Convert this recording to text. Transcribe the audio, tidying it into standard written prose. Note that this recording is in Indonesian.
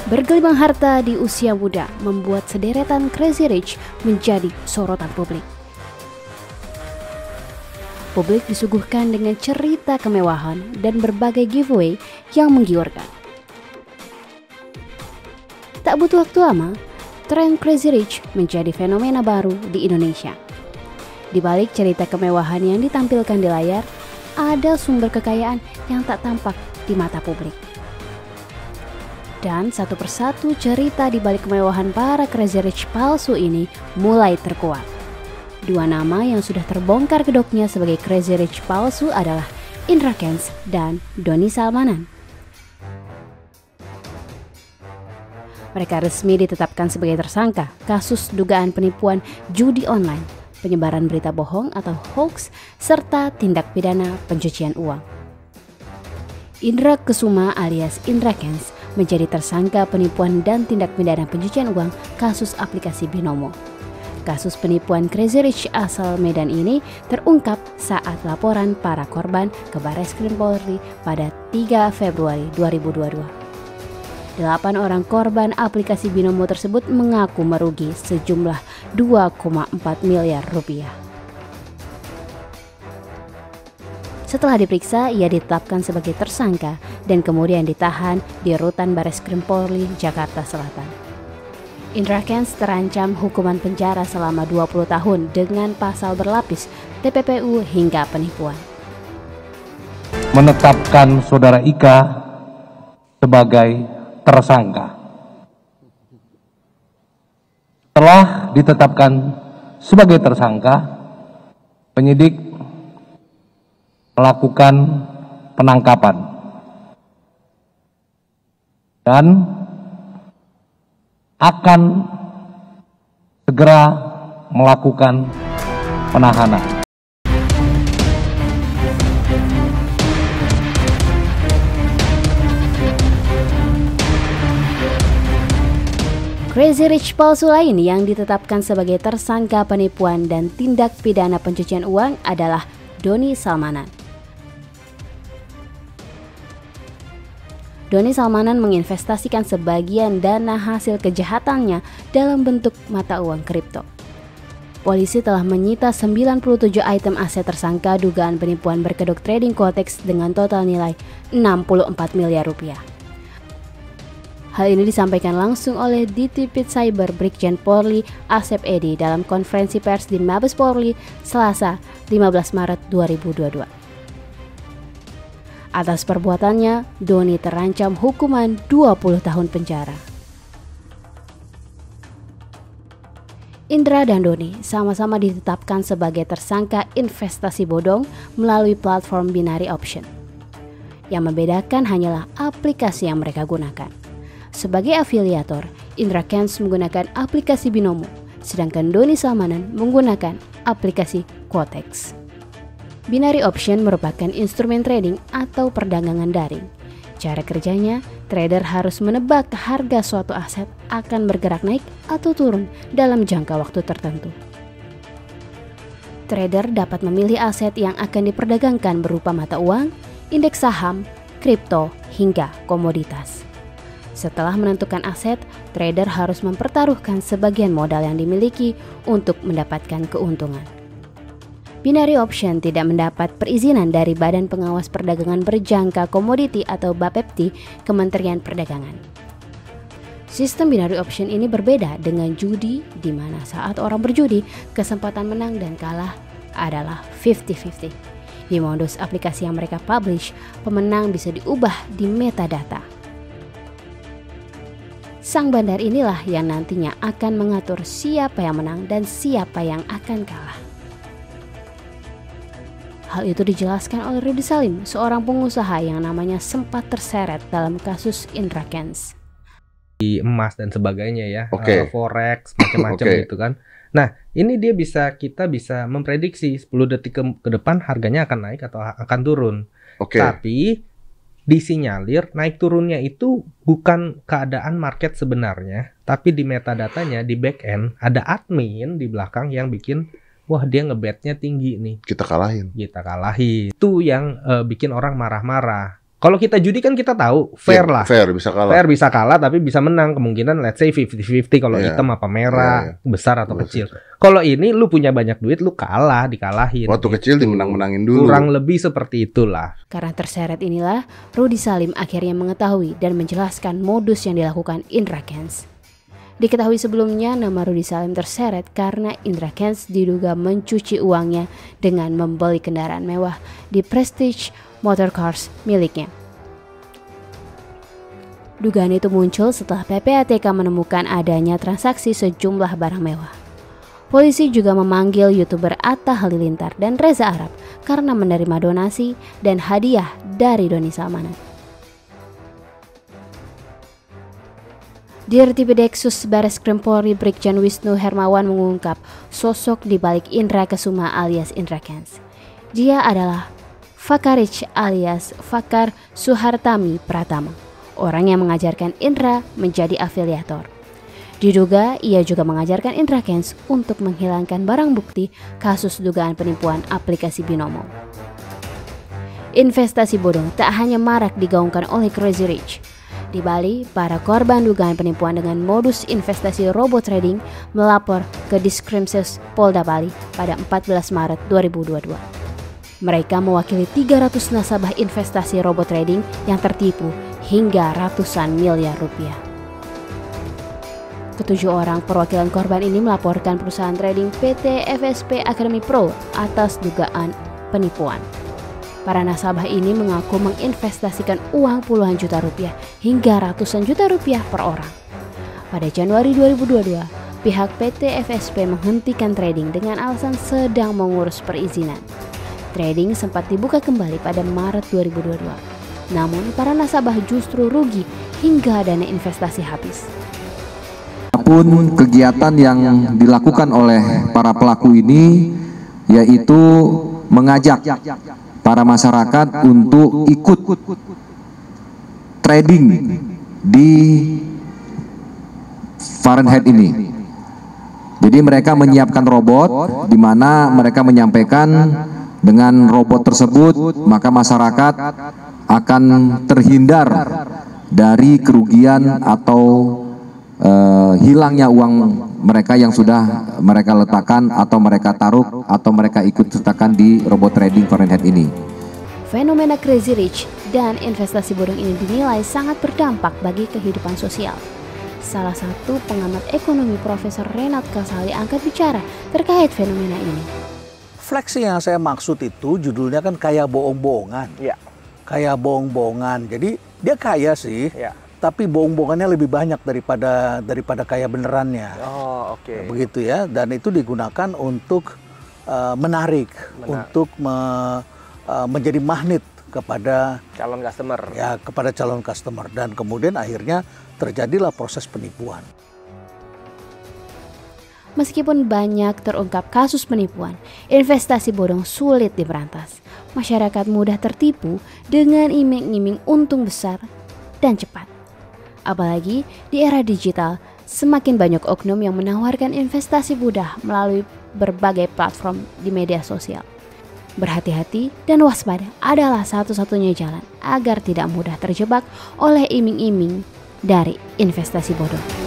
Bergelimang harta di usia muda membuat sederetan Crazy Rich menjadi sorotan publik. Publik disuguhkan dengan cerita kemewahan dan berbagai giveaway yang menggiurkan. Tak butuh waktu lama, tren Crazy Rich menjadi fenomena baru di Indonesia. Di balik cerita kemewahan yang ditampilkan di layar, ada sumber kekayaan yang tak tampak di mata publik. Dan satu persatu cerita di balik kemewahan para Crazy Rich palsu ini mulai terkuak. Dua nama yang sudah terbongkar kedoknya sebagai Crazy Rich palsu adalah Indra Kents dan Doni Salmanan. Mereka resmi ditetapkan sebagai tersangka kasus dugaan penipuan judi online, penyebaran berita bohong atau hoax, serta tindak pidana pencucian uang. Indra Kesuma alias Indra Kents menjadi tersangka penipuan dan tindak pidana pencucian uang kasus aplikasi Binomo. Kasus penipuan Crazy Rich asal Medan ini terungkap saat laporan para korban ke Barreskrim Polri pada 3 Februari 2022. 8 orang korban aplikasi Binomo tersebut mengaku merugi sejumlah 2,4 miliar rupiah. Setelah diperiksa, ia ditetapkan sebagai tersangka dan kemudian ditahan di rutan Barreskrim Polri, Jakarta Selatan. Indra Kents terancam hukuman penjara selama 20 tahun dengan pasal berlapis, TPPU hingga penipuan. Menetapkan Saudara Ika sebagai tersangka. Setelah ditetapkan sebagai tersangka, penyidik melakukan penangkapan dan akan segera melakukan penahanan. Crazy Rich palsu lain yang ditetapkan sebagai tersangka penipuan dan tindak pidana pencucian uang adalah Doni Salmanan. Doni Salmanan menginvestasikan sebagian dana hasil kejahatannya dalam bentuk mata uang kripto. Polisi telah menyita 97 item aset tersangka dugaan penipuan berkedok trading Quotex dengan total nilai 64 miliar rupiah. Hal ini disampaikan langsung oleh Ditipid Cyber Brigjen Polri Asep Edi dalam konferensi pers di Mabes Polri Selasa 15 Maret 2022. Atas perbuatannya, Doni terancam hukuman 20 tahun penjara. Indra dan Doni sama-sama ditetapkan sebagai tersangka investasi bodong melalui platform binary option. Yang membedakan hanyalah aplikasi yang mereka gunakan. Sebagai afiliator, Indra Kents menggunakan aplikasi Binomo, sedangkan Doni Salmanan menggunakan aplikasi Quotex. Binary option merupakan instrumen trading atau perdagangan daring. Cara kerjanya, trader harus menebak harga suatu aset akan bergerak naik atau turun dalam jangka waktu tertentu. Trader dapat memilih aset yang akan diperdagangkan berupa mata uang, indeks saham, kripto, hingga komoditas. Setelah menentukan aset, trader harus mempertaruhkan sebagian modal yang dimiliki untuk mendapatkan keuntungan. Binary option tidak mendapat perizinan dari Badan Pengawas Perdagangan Berjangka Komoditi atau Bapepti, Kementerian Perdagangan. Sistem binary option ini berbeda dengan judi, di mana saat orang berjudi, kesempatan menang dan kalah adalah 50-50. Di modus aplikasi yang mereka publish, pemenang bisa diubah di metadata. Sang bandar inilah yang nantinya akan mengatur siapa yang menang dan siapa yang akan kalah. Hal itu dijelaskan oleh Rudy Salim, seorang pengusaha yang namanya sempat terseret dalam kasus Indra Kents. Di emas dan sebagainya ya, forex, macam-macam gitu kan. Nah, ini kita bisa memprediksi 10 detik ke depan harganya akan naik atau akan turun. Tapi disinyalir naik turunnya itu bukan keadaan market sebenarnya, tapi di metadatanya di back end ada admin di belakang yang bikin, wah dia ngebetnya tinggi nih, kita kalahin. Itu yang bikin orang marah-marah. Kalau kita judi kan kita tahu fair lah. Fair bisa kalah. Fair bisa kalah tapi bisa menang. Kemungkinan let's say 50-50 kalau hitam apa merah, besar atau kecil. Kalau ini lu punya banyak duit, lu kalah, dikalahin. Waktu kecil dimenang-menangin dulu. Kurang lebih seperti itulah. Karena terseret inilah, Rudy Salim akhirnya mengetahui dan menjelaskan modus yang dilakukan Indra Kents. Diketahui sebelumnya nama Rudy Salim terseret karena Indra Kents diduga mencuci uangnya dengan membeli kendaraan mewah di Prestige Motorcars miliknya. Dugaan itu muncul setelah PPATK menemukan adanya transaksi sejumlah barang mewah. Polisi juga memanggil YouTuber Atta Halilintar dan Reza Arab karena menerima donasi dan hadiah dari Doni Salmanan. Dirti Pedeksus Bareskrim Polri Brigjen Wisnu Hermawan mengungkap sosok di balik Indra Kesuma alias Indra Kents. Dia adalah Fakarich alias Fakar Suhartami Pratama, orang yang mengajarkan Indra menjadi afiliator. Diduga ia juga mengajarkan Indra Kents untuk menghilangkan barang bukti kasus dugaan penipuan aplikasi Binomo. Investasi bodong tak hanya marak digaungkan oleh Crazy Rich. Di Bali, para korban dugaan penipuan dengan modus investasi robot trading melapor ke Diskrimsus Polda Bali pada 14 Maret 2022. Mereka mewakili 300 nasabah investasi robot trading yang tertipu hingga ratusan miliar rupiah. Ketujuh orang perwakilan korban ini melaporkan perusahaan trading PT FSP Academy Pro atas dugaan penipuan. Para nasabah ini mengaku menginvestasikan uang puluhan juta rupiah hingga ratusan juta rupiah per orang. Pada Januari 2022, pihak PT FSP menghentikan trading dengan alasan sedang mengurus perizinan. Trading sempat dibuka kembali pada Maret 2022. Namun, para nasabah justru rugi hingga dana investasi habis. Apapun kegiatan yang dilakukan oleh para pelaku ini, yaitu mengajak para masyarakat untuk ikut trading di Fahrenheit ini. Jadi mereka menyiapkan robot di mana mereka menyampaikan dengan robot tersebut maka masyarakat akan terhindar dari kerugian atau hilangnya uang mereka yang sudah mereka letakkan atau mereka taruh atau mereka ikut sertakan di robot trading Fahrenheit ini. Fenomena Crazy Rich dan investasi bodong ini dinilai sangat berdampak bagi kehidupan sosial. Salah satu pengamat ekonomi Profesor Renat Kasali angkat bicara terkait fenomena ini. Flexing yang saya maksud itu judulnya kan kaya bohong-bohongan. Ya. Kaya bohong-bohongan. Jadi dia kaya sih. Ya. Tapi bohong-bohongannya lebih banyak daripada kaya benerannya. Oh, oke. Okay. Begitu ya, dan itu digunakan untuk menarik, untuk menjadi magnet kepada calon customer. Ya, kepada calon customer, dan kemudian akhirnya terjadilah proses penipuan. Meskipun banyak terungkap kasus penipuan, investasi bodong sulit diberantas. Masyarakat mudah tertipu dengan iming-iming untung besar dan cepat. Apalagi di era digital, semakin banyak oknum yang menawarkan investasi mudah melalui berbagai platform di media sosial. Berhati-hati dan waspada adalah satu-satunya jalan agar tidak mudah terjebak oleh iming-iming dari investasi bodong.